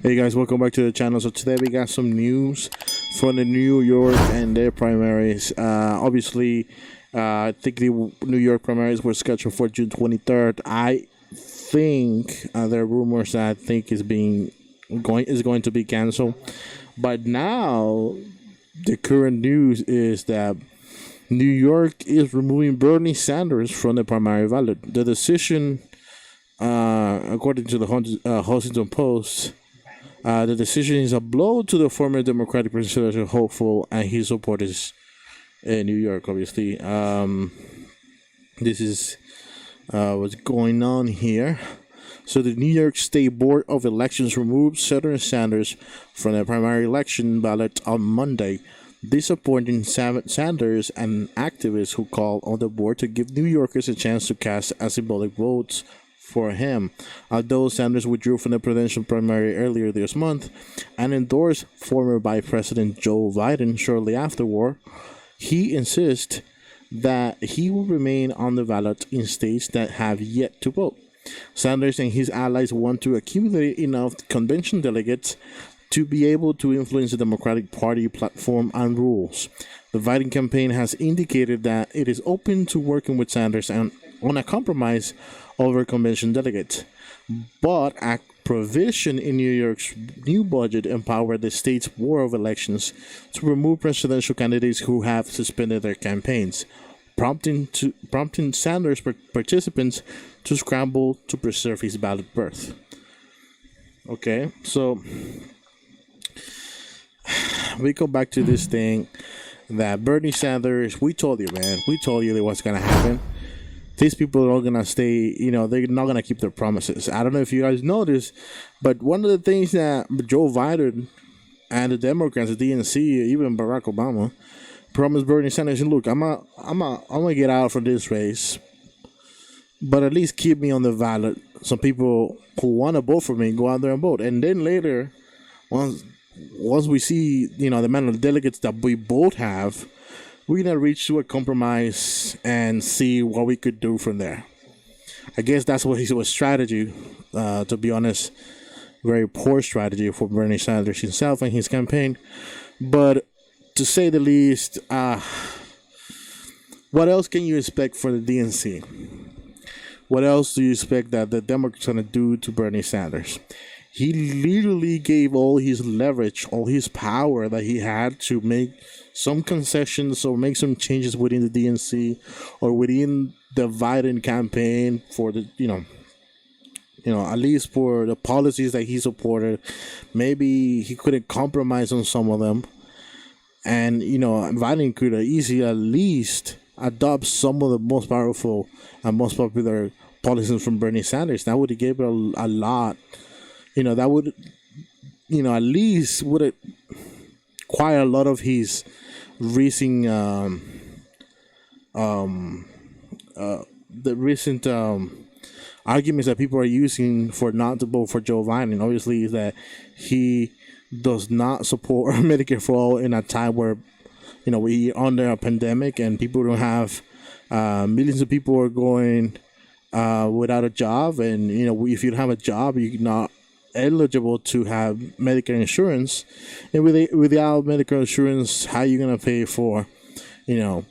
Hey guys, welcome back to the channel. So today we got some news from the New York and their primaries. Obviously, I think the New York primaries were scheduled for June 23rd. I think there are rumors that I think is going to be canceled. But now the current news is that New York is removing Bernie Sanders from the primary ballot. The decision, according to the Huffington Post. The decision is a blow to the former Democratic presidential hopeful and his supporters in New York, obviously. This is what's going on here. So, the New York State Board of Elections removed Senator Sanders from the primary election ballot on Monday, disappointing Sanders and activists who called on the board to give New Yorkers a chance to cast a symbolic votes for him. Although Sanders withdrew from the presidential primary earlier this month and endorsed former Vice President Joe Biden shortly afterward, he insists that he will remain on the ballot in states that have yet to vote. Sanders and his allies want to accumulate enough convention delegates to be able to influence the Democratic Party platform and rules. The Biden campaign has indicated that it is open to working with Sanders and on a compromise over convention delegates, but a provision in New York's new budget empowered the state's Board of Elections to remove presidential candidates who have suspended their campaigns, prompting Sanders participants to scramble to preserve his ballot berth. Okay, so we go back to this thing that Bernie Sanders, we told you, man, we told you that what's gonna happen. These people are all gonna stay, they're not gonna keep their promises. I don't know if you guys noticed, but one of the things that Joe Biden and the Democrats, the DNC, even Barack Obama, promised Bernie Sanders, look, I'm gonna get out from this race, but at least keep me on the ballot. Some people who want to vote for me go out there and vote, and then later, once we see, the amount of delegates that we both have, we're gonna reach to a compromise and see what we could do from there. I guess that's what his strategy. To be honest, very poor strategy for Bernie Sanders himself and his campaign. But to say the least, what else can you expect for the DNC? What else do you expect that the Democrats are gonna do to Bernie Sanders? He literally gave all his leverage, all his power that he had to make some concessions or make some changes within the DNC or within the Biden campaign for the, at least for the policies that he supported. Maybe he couldn't compromise on some of them. And, Biden could easily at least adopt some of the most powerful and most popular policies from Bernie Sanders. That would have given a lot. That would, at least would acquire a lot of his recent, the recent arguments that people are using for not to vote for Joe Biden. Obviously, is that he does not support Medicare for all in a time where, we are under a pandemic and people don't have, millions of people are going without a job, and if you don't have a job, you're not eligible to have Medicare insurance, and without Medicare insurance, how are you gonna pay for, for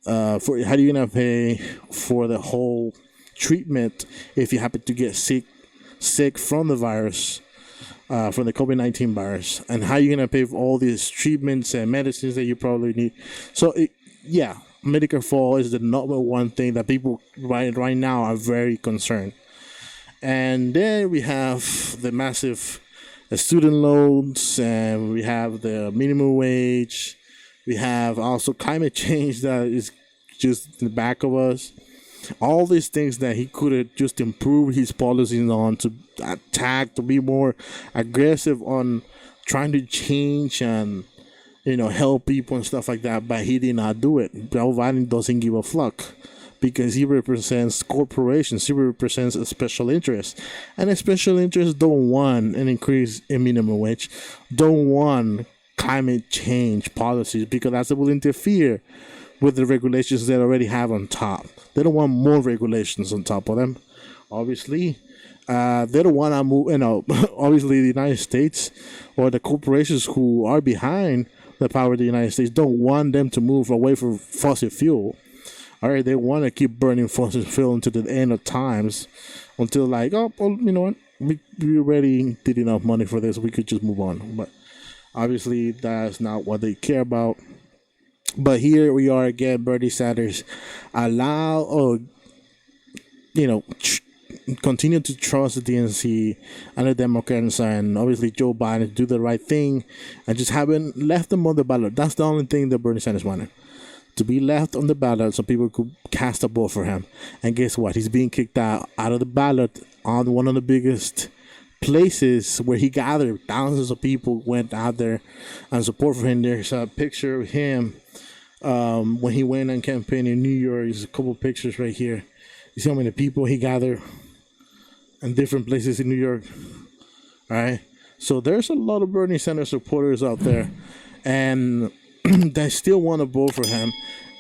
how are you gonna pay for the whole treatment if you happen to get sick from the virus, from the COVID-19 virus, and how are you gonna pay for all these treatments and medicines that you probably need? So Medicare for all is the number one thing that people right now are very concerned. And then we have the massive student loans, and we have the minimum wage. We have also climate change that is just in the back of us. All these things that he could have just improved his policies on, to attack, to be more aggressive on trying to change and, help people and stuff like that. But he did not do it. Joe Biden doesn't give a fuck, because he represents corporations, he represents a special interest. And a special interest don't want an increase in minimum wage, don't want climate change policies, because that will interfere with the regulations they already have on top. They don't want more regulations on top of them, obviously. They don't want to move. Obviously, the United States or the corporations who are behind the power of the United States don't want them to move away from fossil fuel. All right, they want to keep burning fossil fuel until the end of times, until like, oh, well, you know what, we already did enough money for this. We could just move on. But obviously, that's not what they care about. But here we are again, Bernie Sanders allow or continue to trust the DNC and the Democrats and obviously Joe Biden to do the right thing and just haven't left them on the ballot. That's the only thing that Bernie Sanders wanted. To be left on the ballot so people could cast a vote for him. And guess what? He's being kicked out of the ballot on one of the biggest places where he gathered. Thousands of people went out there and support for him. There's a picture of him when he went on campaign in New York. There's a couple pictures right here. You see how many people he gathered in different places in New York. All right. So there's a lot of Bernie Sanders supporters out there. And they still want to vote for him,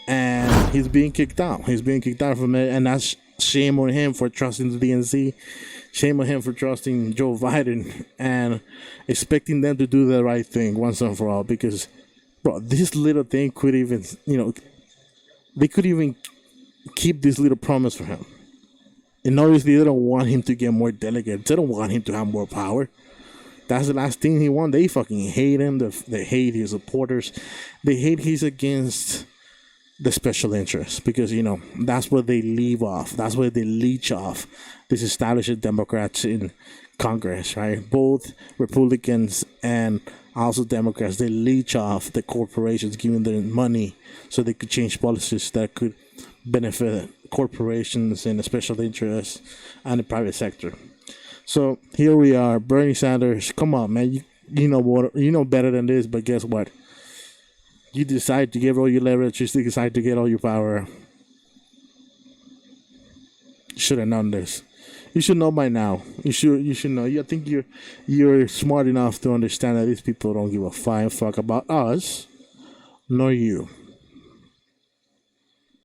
and he's being kicked out. He's being kicked out from it, and that's shame on him for trusting the DNC. Shame on him for trusting Joe Biden and expecting them to do the right thing once and for all. Because, bro, this little thing could even, they could even keep this little promise for him. And obviously, they don't want him to get more delegates. They don't want him to have more power. That's the last thing he wants. They fucking hate him. They hate his supporters. They hate he's against the special interests because, that's where they leave off. That's where they leech off these established Democrats in Congress, right? Both Republicans and also Democrats, they leech off the corporations, giving them money so they could change policies that could benefit corporations and the special interests and the private sector. So here we are, Bernie Sanders. Come on, man. You know what? You know better than this. But guess what? You decide to give all your leverage. You still decide to get all your power. You should have known this. You should know by now. You should know. I think you're smart enough to understand that these people don't give a flying fuck about us, nor you.